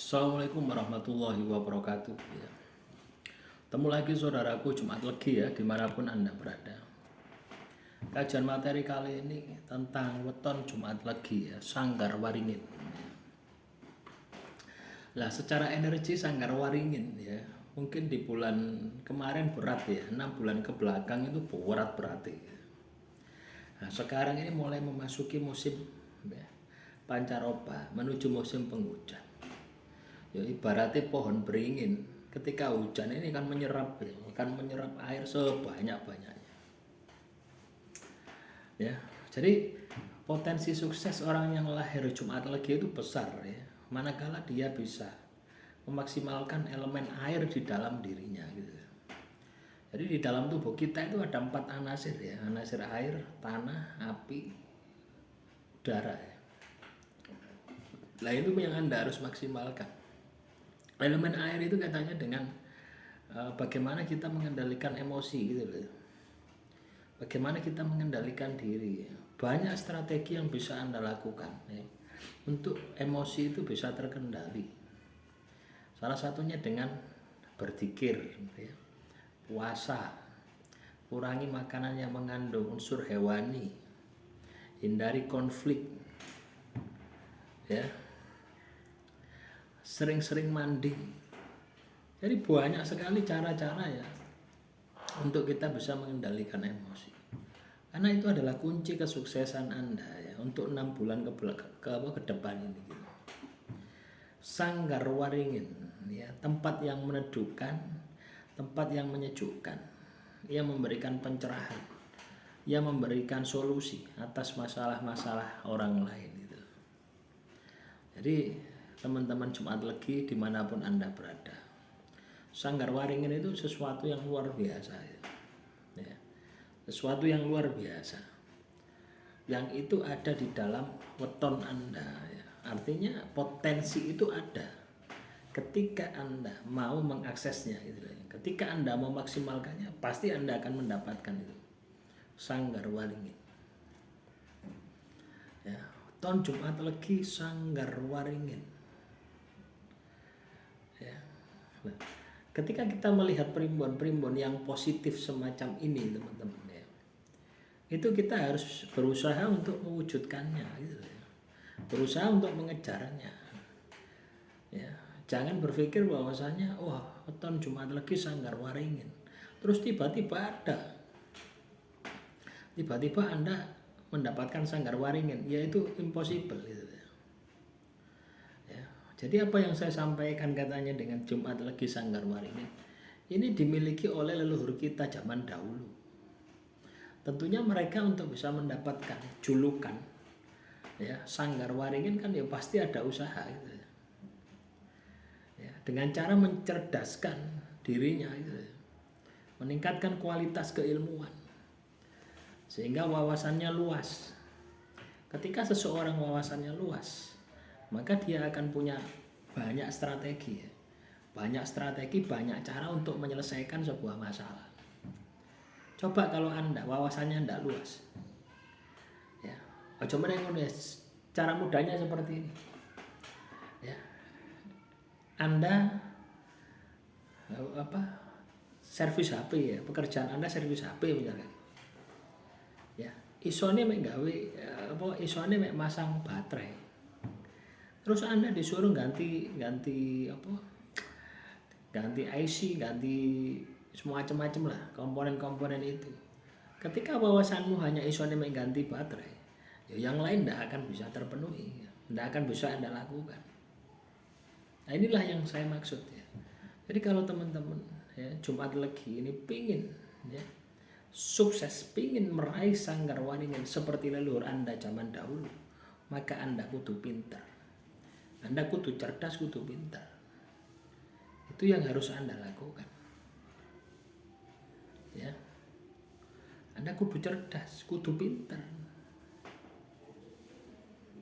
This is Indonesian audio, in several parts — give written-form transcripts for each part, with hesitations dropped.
Assalamualaikum warahmatullahi wabarakatuh ya. Temu lagi saudaraku Jumat Legi ya, dimanapun Anda berada. Kajian materi kali ini tentang weton Jumat Legi ya, Sanggar Waringin ya. Lah secara energi Sanggar Waringin ya, mungkin di bulan kemarin berat ya, 6 bulan ke belakang itu berat berarti ya. Nah sekarang ini mulai memasuki musim ya, pancaroba menuju musim penghujan. Ya ibaratnya pohon beringin ketika hujan ini kan menyerap ya, akan menyerap air sebanyak-banyaknya ya. Jadi potensi sukses orang yang lahir Jumat Legi itu besar ya, manakala dia bisa memaksimalkan elemen air di dalam dirinya gitu. Jadi di dalam tubuh kita itu ada 4 anasir ya, anasir air, tanah, api, udara ya. Nah itu yang Anda harus maksimalkan. Elemen air itu katanya dengan bagaimana kita mengendalikan emosi gitu loh. Bagaimana kita mengendalikan diri. Banyak strategi yang bisa Anda lakukan ya, untuk emosi itu bisa terkendali. Salah satunya dengan berzikir ya, puasa, kurangi makanan yang mengandung unsur hewani, hindari konflik ya, sering-sering mandi. Jadi banyak sekali cara-cara ya untuk kita bisa mengendalikan emosi. Karena itu adalah kunci kesuksesan Anda ya untuk 6 bulan ke depan ini gitu. Sanggar Waringin ya, tempat yang meneduhkan, tempat yang menyejukkan. Ia memberikan pencerahan, ia memberikan solusi atas masalah-masalah orang lain gitu. Jadi teman-teman Jumat Legi dimanapun Anda berada, Sanggar Waringin itu sesuatu yang luar biasa ya. Sesuatu yang luar biasa yang itu ada di dalam weton Anda ya. Artinya potensi itu ada ketika Anda mau mengaksesnya gitu. Ketika Anda mau maksimalkannya, pasti Anda akan mendapatkan itu Sanggar Waringin ya. Weton Jumat Legi Sanggar Waringin. Nah, ketika kita melihat primbon-primbon yang positif semacam ini teman-teman ya, itu kita harus berusaha untuk mewujudkannya gitu ya. Berusaha untuk mengejarnya ya. Jangan berpikir bahwasanya wah weton Jumat Legi Sanggar Waringin terus tiba-tiba Anda mendapatkan Sanggar Waringin, yaitu impossible gitu ya. Jadi apa yang saya sampaikan katanya dengan Jumat Legi Sanggar Waringin ini dimiliki oleh leluhur kita zaman dahulu. Tentunya mereka untuk bisa mendapatkan julukan ya Sanggar Waringin kan ya pasti ada usaha gitu ya. Dengan cara mencerdaskan dirinya gitu ya. Meningkatkan kualitas keilmuan sehingga wawasannya luas. Ketika seseorang wawasannya luas, maka dia akan punya banyak strategi ya. Banyak strategi, banyak cara untuk menyelesaikan sebuah masalah. Coba kalau Anda wawasannya tidak luas ya, coba nulis cara mudahnya seperti ini ya. Anda servis HP ya, pekerjaan Anda servis HP misalkan ya, isone mek gawe isone mek masang baterai. Terus Anda disuruh ganti IC, ganti semua macam-macam lah komponen-komponen itu. Ketika wawasanmu hanya isone ganti baterai, ya yang lain tidak akan bisa terpenuhi, tidak akan bisa Anda lakukan. Nah inilah yang saya maksud ya. Jadi kalau teman-teman ya Jumat Legi ini pingin ya sukses, pingin meraih Sanggar Waringin seperti leluhur Anda zaman dahulu, maka Anda kudu pintar. Anda kudu cerdas, kudu pintar. Itu yang harus Anda lakukan. Ya. Anda kudu cerdas, kudu pintar.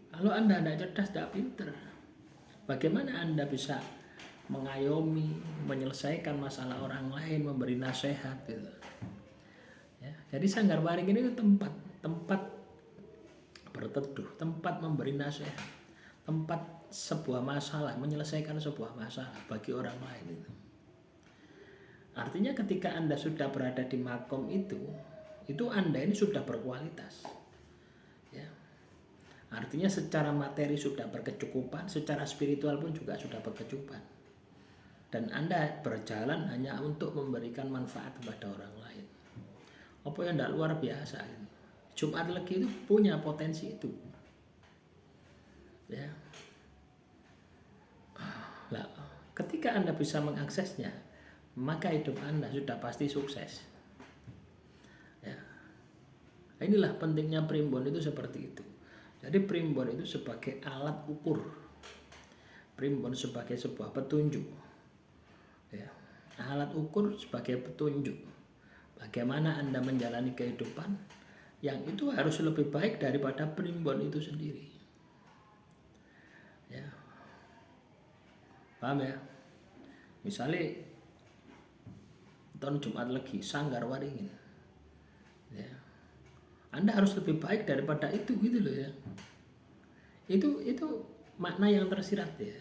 Kalau Anda tidak cerdas, tidak pintar, bagaimana Anda bisa mengayomi, menyelesaikan masalah orang lain, memberi nasihat gitu. Ya. Jadi Sanggar Waringin itu tempat berteduh, tempat memberi nasihat, tempat sebuah masalah, menyelesaikan sebuah masalah bagi orang lain itu. Artinya ketika Anda sudah berada di makom itu Anda ini sudah berkualitas. Ya. Artinya secara materi sudah berkecukupan, secara spiritual pun juga sudah berkecukupan. Dan Anda berjalan hanya untuk memberikan manfaat kepada orang lain. Apa yang tidak luar biasa itu. Jumat Legi itu punya potensi itu. Ya. Nah, ketika Anda bisa mengaksesnya, maka hidup Anda sudah pasti sukses. Ya. Inilah pentingnya primbon itu seperti itu. Jadi primbon itu sebagai alat ukur. Primbon sebagai sebuah petunjuk. Ya. Alat ukur sebagai petunjuk. Bagaimana Anda menjalani kehidupan yang itu harus lebih baik daripada primbon itu sendiri. Ya. Paham ya? Misalnya tahun Jumat Legi, Sanggar Waringin. Ya. Anda harus lebih baik daripada itu gitu loh ya. Itu makna yang tersirat ya.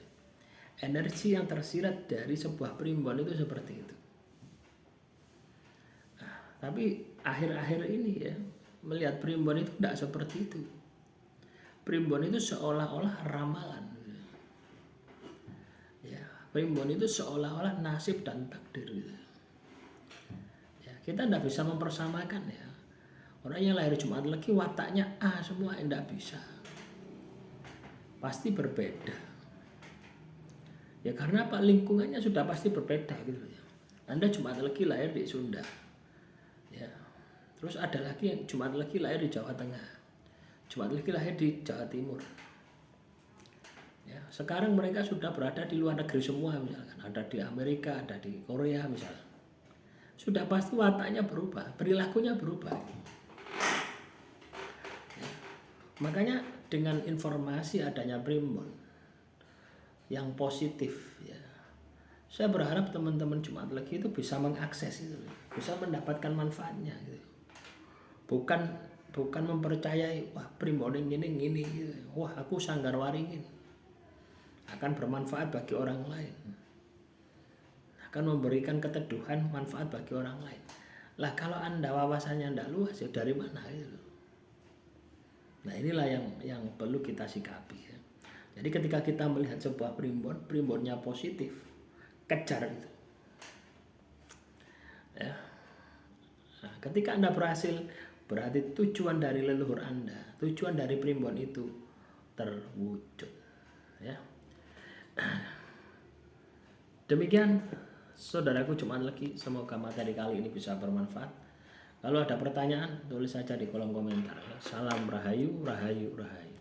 Energi yang tersirat dari sebuah primbon itu seperti itu. Nah, tapi akhir-akhir ini ya, melihat primbon itu tidak seperti itu. Primbon itu seolah-olah ramalan. Ya, primbon itu seolah-olah nasib dan takdir gitu. Ya, kita tidak bisa mempersamakan ya. Orang yang lahir Jumat Legi wataknya A semua, tidak bisa. Pasti berbeda. Ya karena apa? Lingkungannya sudah pasti berbeda gitu ya. Anda Jumat Legi lahir di Sunda. Ya. Terus ada lagi yang Jumat Legi lahir di Jawa Tengah. Jumat Legi lahir di Jawa Timur. Ya, sekarang mereka sudah berada di luar negeri semua misalkan, ada di Amerika, ada di Korea misalnya. Sudah pasti wataknya berubah, perilakunya berubah. Ya. Makanya dengan informasi adanya primbon yang positif ya, saya berharap teman-teman Jumat Legi itu bisa mengakses itu, bisa mendapatkan manfaatnya gitu. Bukan mempercayai wah primbon ini gitu. Wah aku Sanggar Waringin akan bermanfaat bagi orang lain, akan memberikan keteduhan manfaat bagi orang lain. Lah kalau Anda wawasannya tidak luas ya dari mana itu. Nah inilah yang perlu kita sikapi ya. Jadi ketika kita melihat sebuah primbonnya positif, kejar itu. Ya. Nah, ketika Anda berhasil, berarti tujuan dari leluhur Anda, tujuan dari primbon itu terwujud. Ya. Demikian saudaraku Jumat Legi, semoga materi kali ini bisa bermanfaat. Kalau ada pertanyaan, tulis saja di kolom komentar. Salam rahayu, rahayu, rahayu.